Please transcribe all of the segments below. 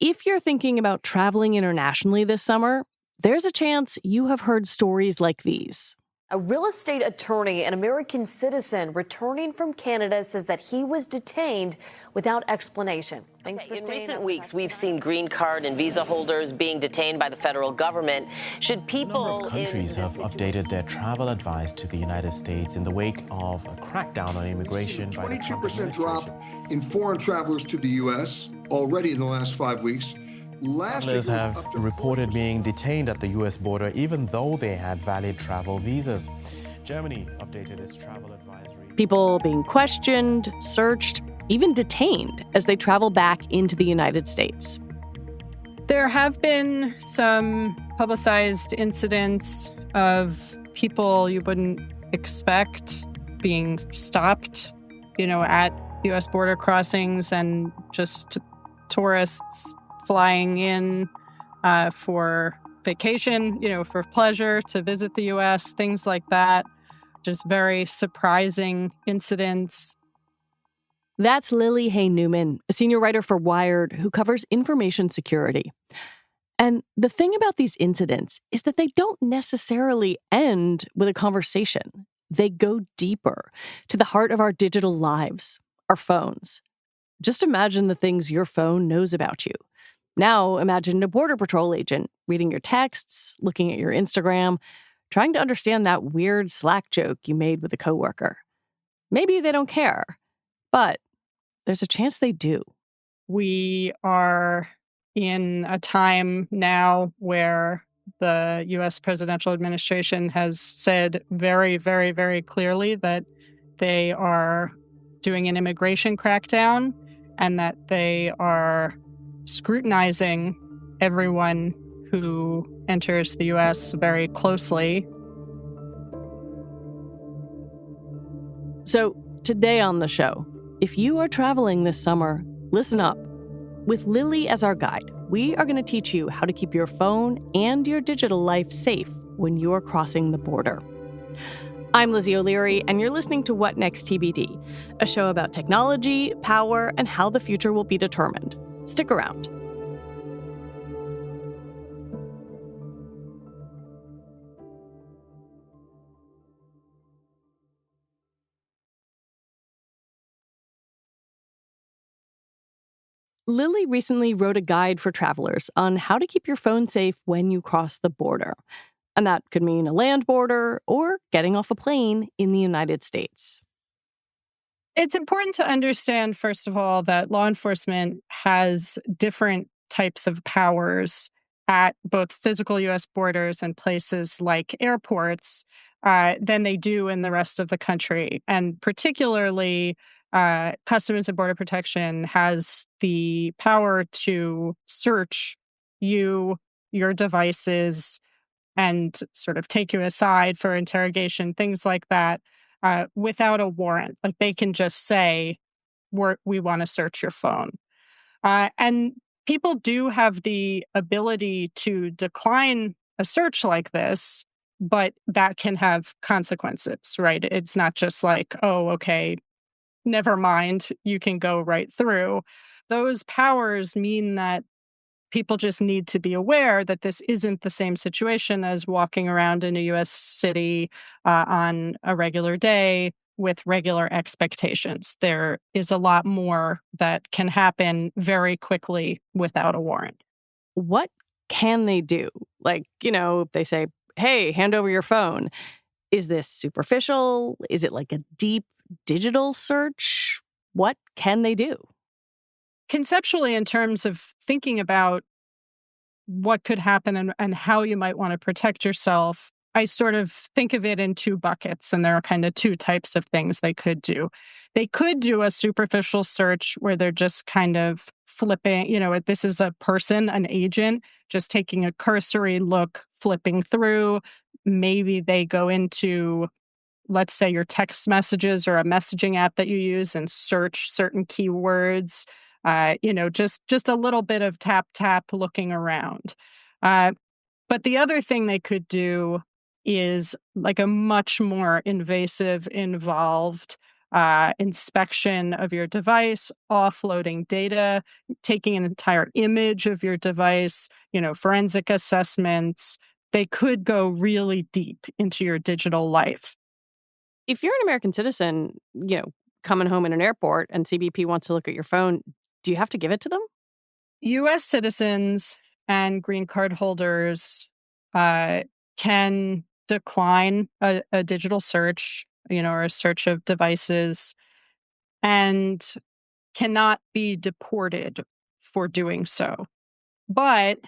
If you're thinking about traveling internationally this summer, there's a chance you have heard stories like these. A real estate attorney, an American citizen returning from Canada, says that he was detained without explanation. In recent weeks, we've seen green card and visa holders being detained by the federal government. Should people A number of countries have updated their travel advice to the United States in the wake of a crackdown on immigration by the Trump administration. 22% drop in foreign travelers to the U.S. already in the last 5 weeks. Travelers have reported being detained at the U.S. border even though they had valid travel visas. Germany updated its travel advisory. People being questioned, searched, even detained as they travel back into the United States. There have been some publicized incidents of people you wouldn't expect being stopped, at U.S. border crossings, and just tourists flying in for vacation, for pleasure, to visit the U.S., things like that. Just very surprising incidents. That's Lily Hay Newman, a senior writer for Wired who covers information security. And the thing about these incidents is that they don't necessarily end with a conversation. They go deeper to the heart of our digital lives, our phones. Just imagine the things your phone knows about you. Now imagine a Border Patrol agent reading your texts, looking at your Instagram, trying to understand that weird Slack joke you made with a coworker. Maybe they don't care, but there's a chance they do. We are in a time now where the U.S. presidential administration has said very, very, very clearly that they are doing an immigration crackdown and that they are scrutinizing everyone who enters the U.S. very closely. So today on the show, if you are traveling this summer, listen up. With Lily as our guide, we are going to teach you how to keep your phone and your digital life safe when you're crossing the border. I'm Lizzie O'Leary, and you're listening to What Next TBD, a show about technology, power, and how the future will be determined. Stick around. Lily recently wrote a guide for travelers on how to keep your phone safe when you cross the border. And that could mean a land border or getting off a plane in the United States. It's important to understand, first of all, that law enforcement has different types of powers at both physical U.S. borders and places like airports than they do in the rest of the country. And particularly, Customs and Border Protection has the power to search you, your devices, and sort of take you aside for interrogation, things like that, without a warrant. Like, they can just say, we want to search your phone. And people do have the ability to decline a search like this, but that can have consequences, right? It's not just like, oh, okay, never mind, you can go right through. Those powers mean that people just need to be aware that this isn't the same situation as walking around in a U.S. city on a regular day with regular expectations. There is a lot more that can happen very quickly without a warrant. What can they do? Like, if they say, hey, hand over your phone. Is this superficial? Is it like a deep digital search? What can they do? Conceptually, in terms of thinking about what could happen and how you might want to protect yourself, I sort of think of it in two buckets, and there are kind of two types of things they could do. They could do a superficial search where they're just kind of flipping, this is a person, an agent, just taking a cursory look, flipping through. Maybe they go into, let's say, your text messages or a messaging app that you use and search certain keywords. Just a little bit of tap looking around. But the other thing they could do is like a much more invasive, involved inspection of your device, offloading data, taking an entire image of your device, forensic assessments. They could go really deep into your digital life. If you're an American citizen, coming home in an airport and CBP wants to look at your phone, do you have to give it to them? U.S. citizens and green card holders can decline a digital search, or a search of devices, and cannot be deported for doing so. But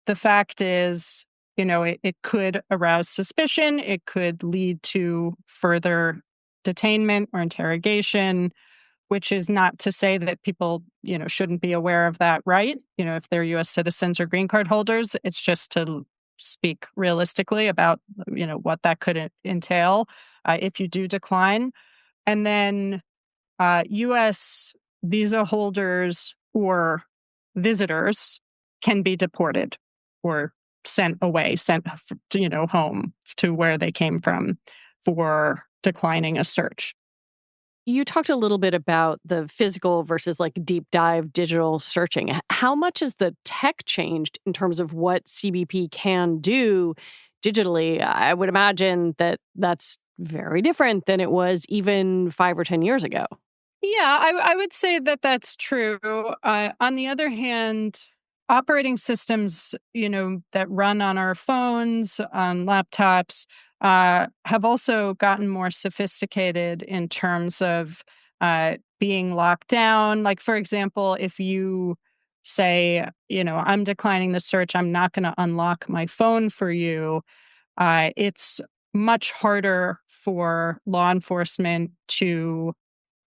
the fact is, it could arouse suspicion. It could lead to further detainment or interrogation, which is not to say that people, shouldn't be aware of that, right? If they're U.S. citizens or green card holders, it's just to speak realistically about, what that could entail if you do decline. And then U.S. visa holders or visitors can be deported or sent away, sent home to where they came from for declining a search. You talked a little bit about the physical versus deep dive digital searching. How much has the tech changed in terms of what CBP can do digitally? I would imagine that that's very different than it was even 5 or 10 years ago. Yeah, I would say that that's true. On the other hand, operating systems, that run on our phones, on laptops, have also gotten more sophisticated in terms of being locked down. Like, for example, if you say, I'm declining the search, I'm not going to unlock my phone for you, it's much harder for law enforcement to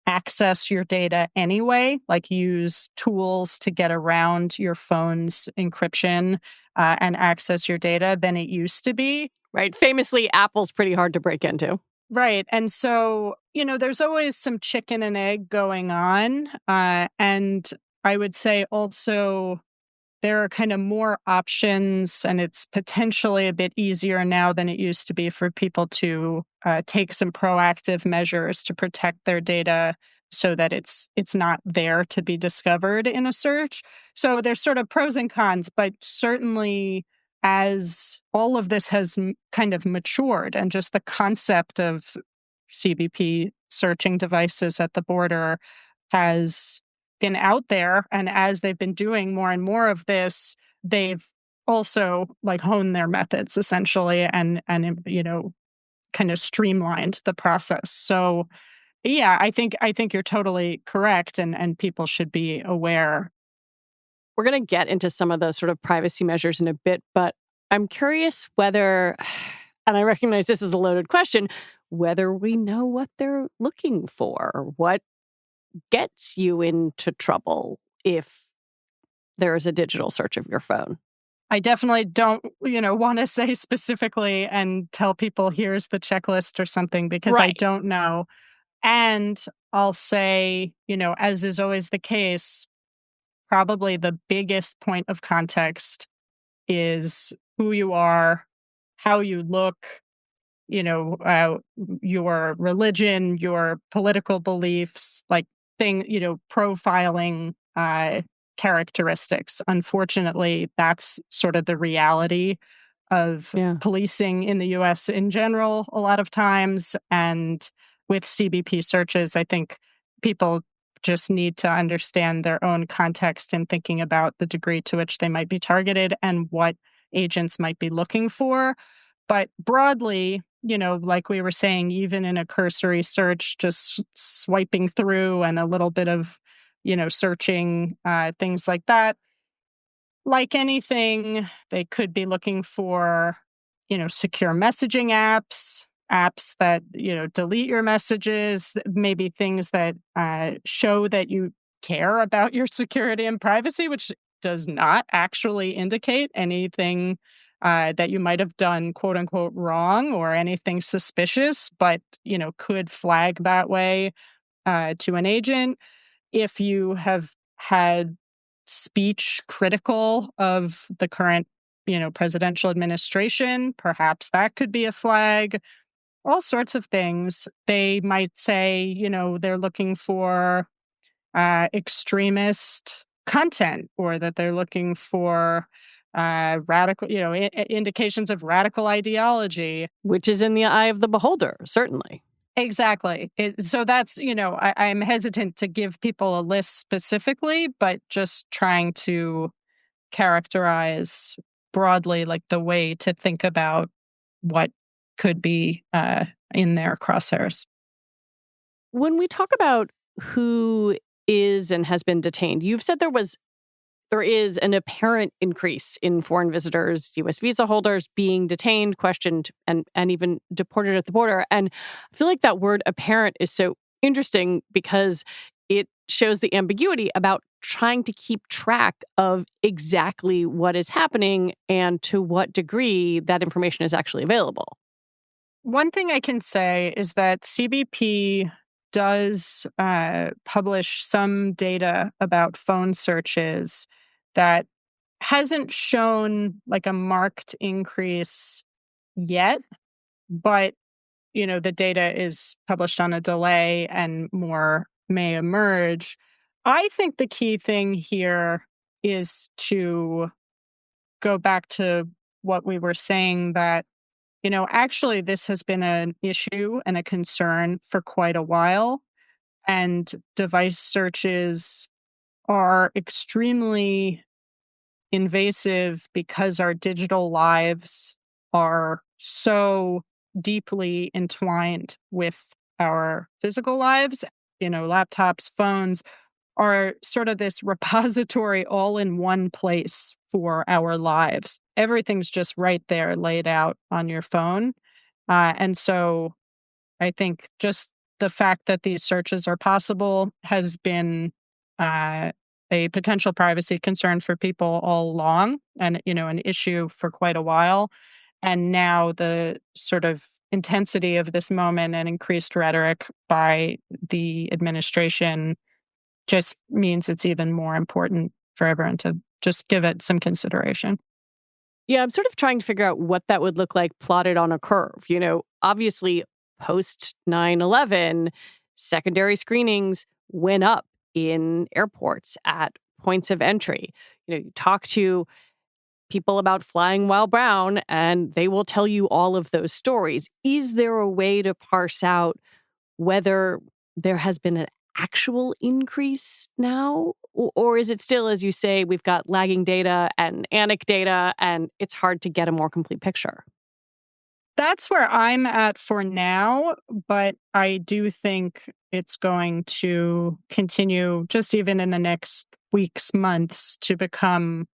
access your data anyway, like use tools to get around your phone's encryption and access your data than it used to be. Right. Famously, Apple's pretty hard to break into. Right. And so, there's always some chicken and egg going on. And I would say also there are kind of more options, and it's potentially a bit easier now than it used to be for people to take some proactive measures to protect their data so that it's not there to be discovered in a search. So there's sort of pros and cons, but certainly as all of this has kind of matured and just the concept of CBP searching devices at the border has been out there, and as they've been doing more and more of this, they've also honed their methods essentially and kind of streamlined the process. So yeah, I think you're totally correct, and people should be aware. We're going to get into some of those sort of privacy measures in a bit, but I'm curious whether, and I recognize this is a loaded question, whether we know what they're looking for, what gets you into trouble if there is a digital search of your phone. I definitely don't, want to say specifically and tell people here's the checklist or something, because Right. I don't know. And I'll say, as is always the case, probably the biggest point of context is who you are, how you look, your religion, your political beliefs, profiling characteristics. Unfortunately, that's sort of the reality of policing in the U.S. in general, a lot of times. And with CBP searches, I think people just need to understand their own context in thinking about the degree to which they might be targeted and what agents might be looking for. But broadly, like we were saying, even in a cursory search, just swiping through and a little bit of, searching, things like that. Like anything, they could be looking for, secure messaging apps that, delete your messages, maybe things that show that you care about your security and privacy, which does not actually indicate anything that you might have done, quote unquote, wrong or anything suspicious, but, could flag that way to an agent. If you have had speech critical of the current, presidential administration, perhaps that could be a flag. all sorts of things. They might say, they're looking for extremist content, or that they're looking for radical, indications of radical ideology. Which is in the eye of the beholder, certainly. Exactly. So that's, I'm hesitant to give people a list specifically, but just trying to characterize broadly, like the way to think about what could be in their crosshairs. When we talk about who is and has been detained, you've said there is an apparent increase in foreign visitors, U.S. visa holders being detained, questioned, and even deported at the border. And I feel like that word apparent is so interesting because it shows the ambiguity about trying to keep track of exactly what is happening and to what degree that information is actually available. One thing I can say is that CBP does publish some data about phone searches that hasn't shown like a marked increase yet, but the data is published on a delay and more may emerge. I think the key thing here is to go back to what we were saying, that actually, this has been an issue and a concern for quite a while. And device searches are extremely invasive because our digital lives are so deeply entwined with our physical lives. Laptops, phones are sort of this repository all in one place for our lives. Everything's just right there laid out on your phone. And so I think just the fact that these searches are possible has been a potential privacy concern for people all along, and, an issue for quite a while. And now the sort of intensity of this moment and increased rhetoric by the administration just means it's even more important for everyone to just give it some consideration. Yeah, I'm sort of trying to figure out what that would look like plotted on a curve. Obviously, post 9/11, secondary screenings went up in airports at points of entry. You talk to people about flying while brown, and they will tell you all of those stories. Is there a way to parse out whether there has been an actual increase now? Or is it still, as you say, we've got lagging data and anecdata, and it's hard to get a more complete picture? That's where I'm at for now, but I do think it's going to continue, just even in the next weeks, months, to become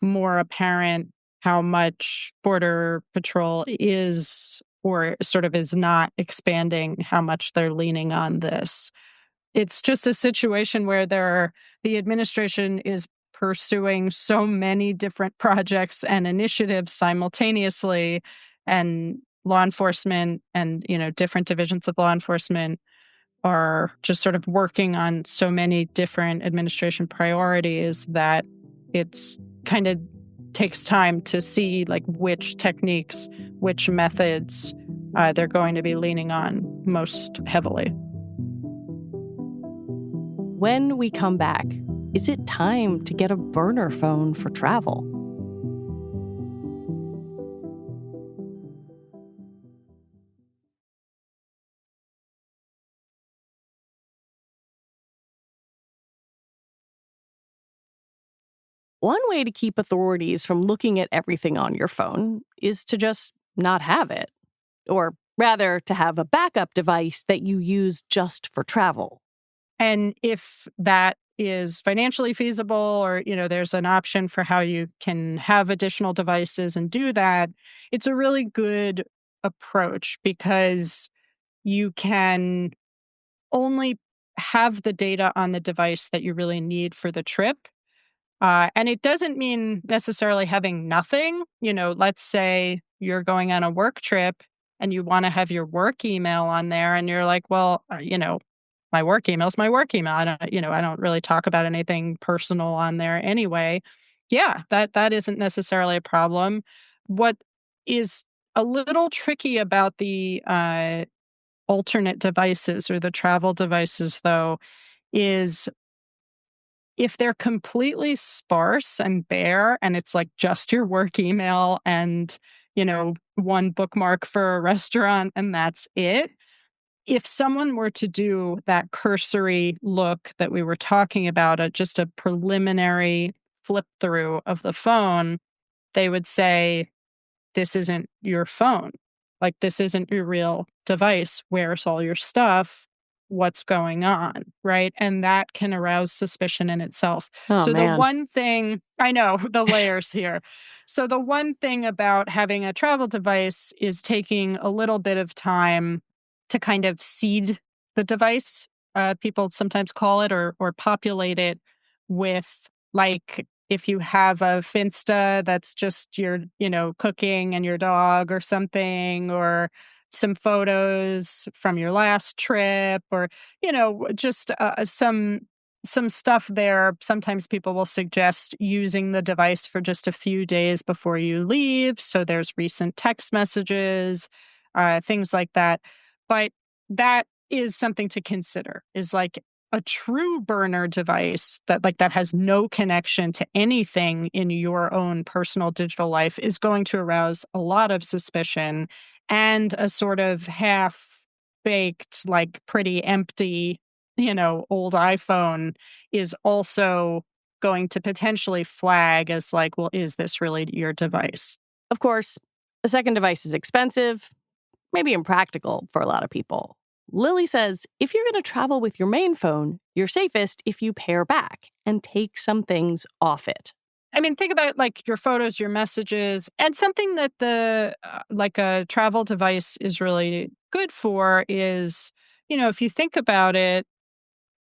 more apparent how much Border Patrol is, or sort of is not, expanding how much they're leaning on this. It's just a situation where the administration is pursuing so many different projects and initiatives simultaneously, and law enforcement and, different divisions of law enforcement are just sort of working on so many different administration priorities that it's kind of takes time to see like which techniques, which methods they're going to be leaning on most heavily. When we come back, is it time to get a burner phone for travel? One way to keep authorities from looking at everything on your phone is to just not have it. Or rather, to have a backup device that you use just for travel. And if that is financially feasible, or, there's an option for how you can have additional devices and do that, it's a really good approach, because you can only have the data on the device that you really need for the trip. And it doesn't mean necessarily having nothing. Let's say you're going on a work trip and you want to have your work email on there, and you're like, well, my work email is my work email. I don't really talk about anything personal on there anyway. Yeah, that isn't necessarily a problem. What is a little tricky about the alternate devices or the travel devices, though, is if they're completely sparse and bare and it's like just your work email and, one bookmark for a restaurant and that's it. If someone were to do that cursory look that we were talking about, just a preliminary flip through of the phone, they would say, this isn't your phone. Like, this isn't your real device. Where's all your stuff? What's going on? Right. And that can arouse suspicion in itself. Oh, So, the man. one thing I know, the layers here. So, the one thing about having a travel device is taking a little bit of time to kind of seed the device. People sometimes call it or populate it with, like, if you have a Finsta that's just your, cooking and your dog or something, or some photos from your last trip, or, just some stuff there. Sometimes people will suggest using the device for just a few days before you leave. So there's recent text messages, things like that. But that is something to consider, is like a true burner device that has no connection to anything in your own personal digital life is going to arouse a lot of suspicion, and a sort of half baked, like pretty empty, old iPhone is also going to potentially flag as like, well, is this really your device? Of course, a second device is expensive, maybe impractical for a lot of people. Lily says if you're going to travel with your main phone, you're safest if you pare back and take some things off it. I mean, think about like your photos, your messages, and something that like a travel device is really good for is, if you think about it,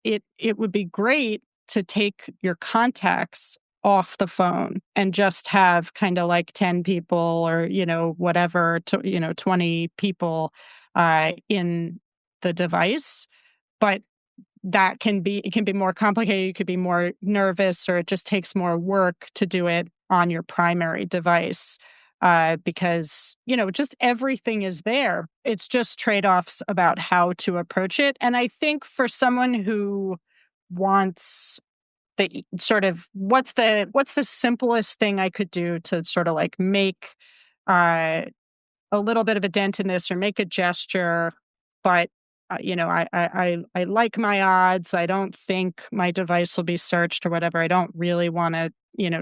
it would be great to take your contacts off the phone and just have kind of like 10 people or, whatever, 20 people in the device. But it can be more complicated. You could be more nervous, or it just takes more work to do it on your primary device because, just everything is there. It's just trade-offs about how to approach it. And I think for someone who wants the sort of what's the simplest thing I could do to sort of like make a little bit of a dent in this or make a gesture, but I like my odds. I don't think my device will be searched or whatever. I don't really want to,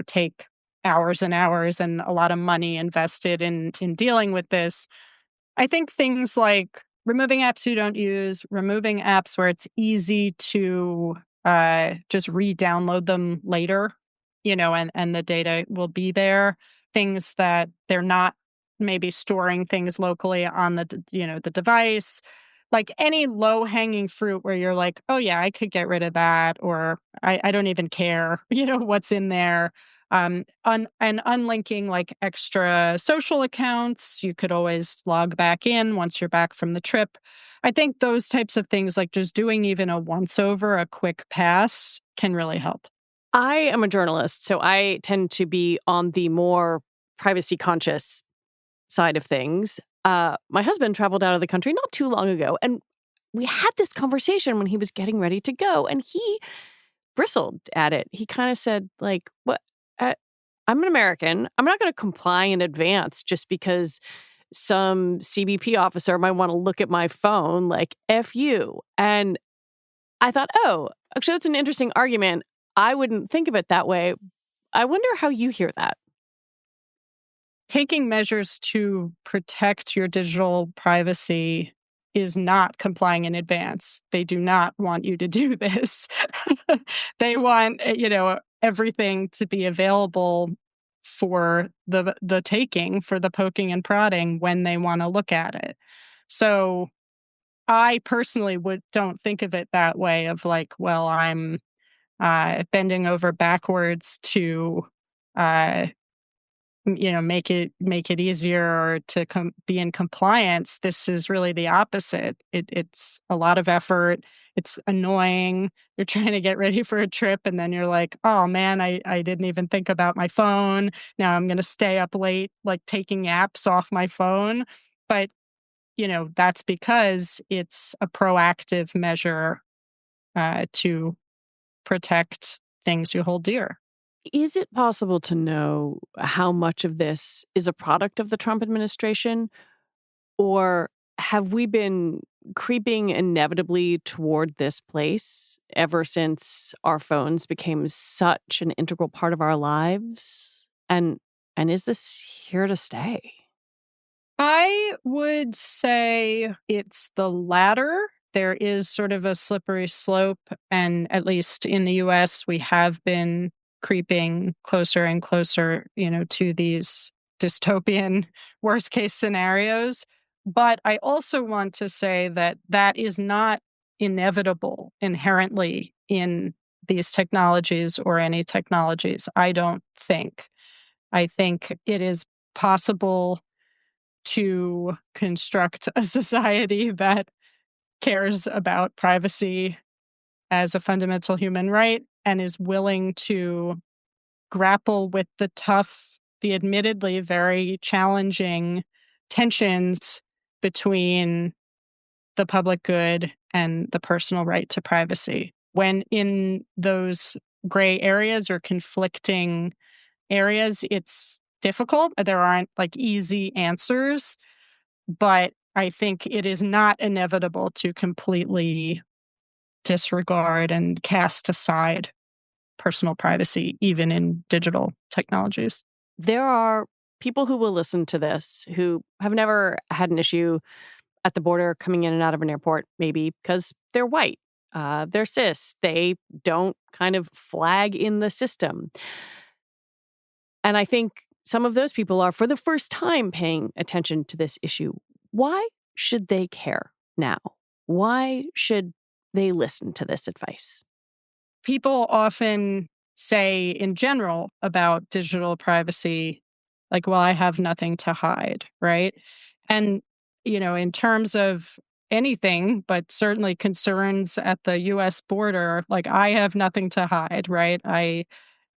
take hours and hours and a lot of money invested in dealing with this. I think things like removing apps you don't use, removing apps where it's easy to just re-download them later, and the data will be there. Things that they're not maybe storing things locally on the device, like any low hanging fruit where you're like, oh yeah, I could get rid of that, or I don't even care, what's in there. And unlinking like extra social accounts, you could always log back in once you're back from the trip. I think those types of things, like just doing even a once over, a quick pass, can really help. I am a journalist, so I tend to be on the more privacy conscious side of things. My husband traveled out of the country not too long ago, and we had this conversation when he was getting ready to go, and he bristled at it. He kind of said, like, what? I'm an American. I'm not going to comply in advance just because some CBP officer might want to look at my phone, like, F you. And I thought, oh, actually, that's an interesting argument. I wouldn't think of it that way. I wonder how you hear that. Taking measures to protect your digital privacy is not complying in advance. They do not want you to do this. They want, everything to be available for the taking, for the poking and prodding when they want to look at it. So I personally don't think of it that way of like, well, I'm bending over backwards to make it easier to be in compliance. This is really the opposite. It's a lot of effort. It's annoying. You're trying to get ready for a trip, and then you're like, oh man, I didn't even think about my phone. Now I'm going to stay up late, like taking apps off my phone. But, that's because it's a proactive measure to protect things you hold dear. Is it possible to know how much of this is a product of the Trump administration, or have we been creeping inevitably toward this place ever since our phones became such an integral part of our lives? And is this here to stay? I would say it's the latter. There is sort of a slippery slope, and at least in the US, we have been creeping closer and closer, to these dystopian worst case scenarios. But I also want to say that is not inevitable inherently in these technologies or any technologies, I don't think. I think it is possible to construct a society that cares about privacy as a fundamental human right and is willing to grapple with the admittedly very challenging tensions between the public good and the personal right to privacy. When in those gray areas or conflicting areas, it's difficult. There aren't easy answers, but I think it is not inevitable to completely disregard and cast aside personal privacy, even in digital technologies. There are people who will listen to this who have never had an issue at the border coming in and out of an airport, maybe because they're white, they're cis, they don't kind of flag in the system. And I think some of those people are, for the first time, paying attention to this issue. Why should they care now? Why should they listen to this advice? People often say in general about digital privacy, well, I have nothing to hide, right? And, in terms of anything, but certainly concerns at the U.S. border, I have nothing to hide, right? I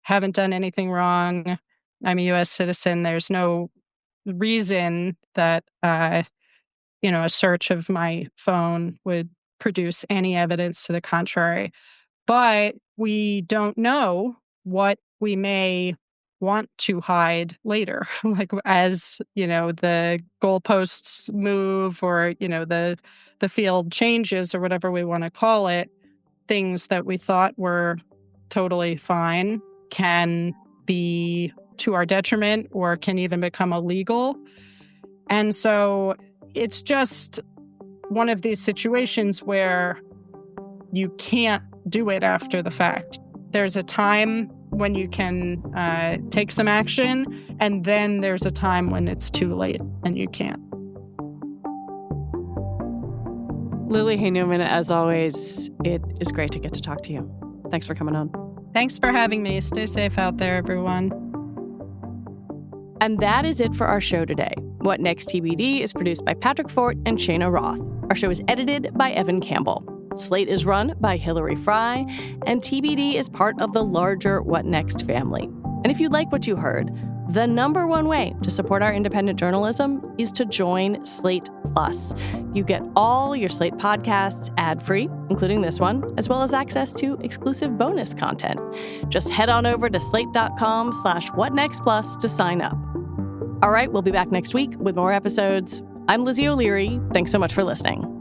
haven't done anything wrong. I'm a U.S. citizen. There's no reason that, a search of my phone would produce any evidence to the contrary. But we don't know what we may want to hide later, as, the goalposts move or, the field changes or whatever we want to call it. Things that we thought were totally fine can be to our detriment or can even become illegal. And so it's just one of these situations where you can't do it after the fact. There's a time when you can take some action, and then there's a time when it's too late and you can't. Lily Hay Newman, as always, it is great to get to talk to you. Thanks for coming on. Thanks for having me. Stay safe out there, everyone. And that is it for our show today. What Next TBD is produced by Patrick Fort and Shayna Roth. Our show is edited by Evan Campbell. Slate is run by Hillary Fry, and TBD is part of the larger What Next family. And if you like what you heard, the number one way to support our independent journalism is to join Slate Plus. You get all your Slate podcasts ad-free, including this one, as well as access to exclusive bonus content. Just head on over to slate.com/whatnextplus to sign up. All right, we'll be back next week with more episodes. I'm Lizzie O'Leary. Thanks so much for listening.